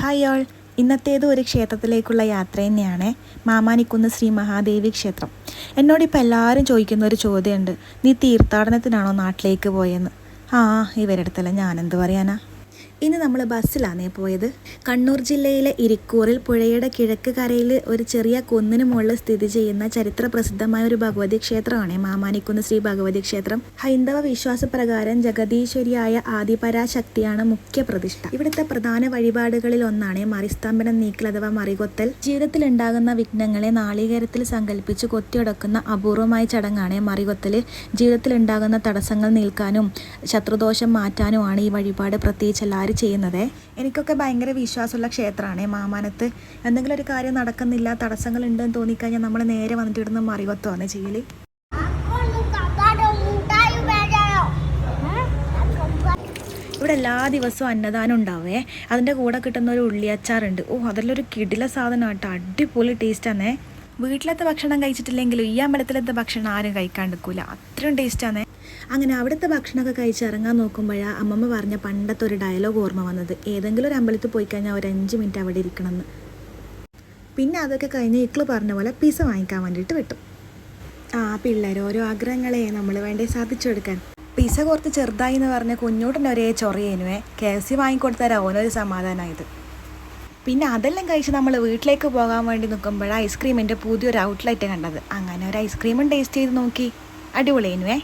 Hi all, ഇന്നത്തേത് ഒരു ക്ഷേത്രത്തിലേക്കുള്ള യാത്ര തന്നെയാണ്. മാമാനിക്കുന്ന് ശ്രീ മഹാദേവി ക്ഷേത്രം. എന്നോടിപ്പോൾ എല്ലാവരും ചോദിക്കുന്ന ഒരു ചോദ്യമുണ്ട്, നീ തീർത്ഥാടനത്തിനാണോ നാട്ടിലേക്ക് പോയെന്ന്. ഇവരുടെ അടുത്തല്ല ഞാനെന്ത് പറയാനാ. ഇന്ന് നമ്മൾ ബസ്സിലാണേ പോയത്. കണ്ണൂർ ജില്ലയിലെ ഇരിക്കൂറിൽ പുഴയുടെ കിഴക്ക് കരയിൽ ഒരു ചെറിയ കുന്നിന് മുകളിൽ സ്ഥിതി ചെയ്യുന്ന ചരിത്ര പ്രസിദ്ധമായ ഒരു ഭഗവതി ക്ഷേത്രമാണ് മാമാനിക്കുന്ന് ശ്രീ ഭഗവതി ക്ഷേത്രം. ഹൈന്ദവ വിശ്വാസപ്രകാരം ജഗദീശ്വരിയായ ആദിപരാശക്തിയാണ് മുഖ്യ പ്രതിഷ്ഠ. ഇവിടുത്തെ പ്രധാന വഴിപാടുകളിൽ ഒന്നാണ് മറിസ്തംഭനം നീക്കൽ അഥവാ മറികൊത്തൽ. ജീവിതത്തിൽ ഉണ്ടാകുന്ന വിഘ്നങ്ങളെ നാളികേരത്തിൽ സങ്കല്പിച്ച് കൊത്തിയൊടക്കുന്ന അപൂർവമായ ചടങ്ങാണ് മറികൊത്തൽ. ജീവിതത്തിൽ ഉണ്ടാകുന്ന തടസ്സങ്ങൾ നീക്കാനും ശത്രുദോഷം മാറ്റാനുമാണ് ഈ വഴിപാട് പ്രത്യേകിച്ച് എല്ലാവരും ചെയ്യുന്നത്. എനിക്കൊക്കെ ഭയങ്കര വിശ്വാസമുള്ള ക്ഷേത്രമാണ് മാമാനത്ത്. എന്തെങ്കിലും ഒരു കാര്യം നടക്കുന്നില്ല, തടസ്സങ്ങൾ ഉണ്ടെന്ന് തോന്നിക്കഴിഞ്ഞാൽ നമ്മൾ നേരെ വന്നിട്ട് ഇടുന്ന മറികൊത്തുമാണ് ചെയ്യൽ. ഇവിടെ എല്ലാ ദിവസവും അന്നദാനം ഉണ്ടാവേ. അതിൻ്റെ കൂടെ കിട്ടുന്ന ഒരു ഉള്ളിയച്ചാറുണ്ട്. അതെല്ലാം ഒരു കിടില സാധനം കേട്ടോ, അടിപൊളി ടേസ്റ്റാണേ. വീട്ടിലത്തെ ഭക്ഷണം കഴിച്ചിട്ടില്ലെങ്കിലും ഈ അമ്പലത്തിലത്തെ ഭക്ഷണം ആരും കഴിക്കാണ്ടിരിക്കില്ല, അത്രയും ടേസ്റ്റാണേ. അങ്ങനെ അവിടുത്തെ ഭക്ഷണമൊക്കെ കഴിച്ച് ഇറങ്ങാൻ നോക്കുമ്പോഴാണ് അമ്മമ്മ പറഞ്ഞ പണ്ടത്തെ ഒരു ഡയലോഗ് ഓർമ്മ വന്നത്. ഏതെങ്കിലും ഒരു അമ്പലത്തിൽ പോയി കഴിഞ്ഞാൽ ഒരു 5 മിനിറ്റ് അവിടെ ഇരിക്കണമെന്ന്. പിന്നെ അതൊക്കെ കഴിഞ്ഞ് ഇക്കള് പറഞ്ഞ പോലെ പിസ്സ വാങ്ങിക്കാൻ വേണ്ടിയിട്ട് വിട്ടു. പിള്ളേർ ഓരോ ആഗ്രഹങ്ങളെ നമ്മൾ വേണ്ടേ സാധിച്ചു കൊടുക്കാൻ. പിസ്സ കുറച്ച് ചെറുതായി എന്ന് പറഞ്ഞ കുഞ്ഞോട്ടൻ്റെ ഒരേ ചൊറിയേനുവേ. KFC വാങ്ങിക്കൊടുത്താൽ ഓനൊരു സമാധാനമായത്. പിന്നെ അതെല്ലാം കഴിച്ച് നമ്മൾ വീട്ടിലേക്ക് പോകാൻ വേണ്ടി നിൽക്കുമ്പോഴാണ് ഐസ്ക്രീമിൻ്റെ പുതിയൊരു ഔട്ട്ലെറ്റ് കണ്ടത്. അങ്ങനെ ഒരു ഐസ്ക്രീമും ടേസ്റ്റ് ചെയ്ത് നോക്കി, അടിപൊളിയേനുവേ.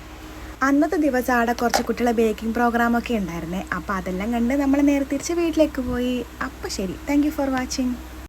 അന്നത്തെ ദിവസം അവിടെ കുറച്ച് കുട്ടികളെ ബേക്കിംഗ് പ്രോഗ്രാമൊക്കെ ഉണ്ടായിരുന്നേ. അപ്പോൾ അതെല്ലാം കണ്ട് നമ്മൾ നേരെ തിരിച്ച് വീട്ടിലേക്ക് പോയി. അപ്പോൾ ശരി, താങ്ക് യു ഫോർ വാച്ചിങ്.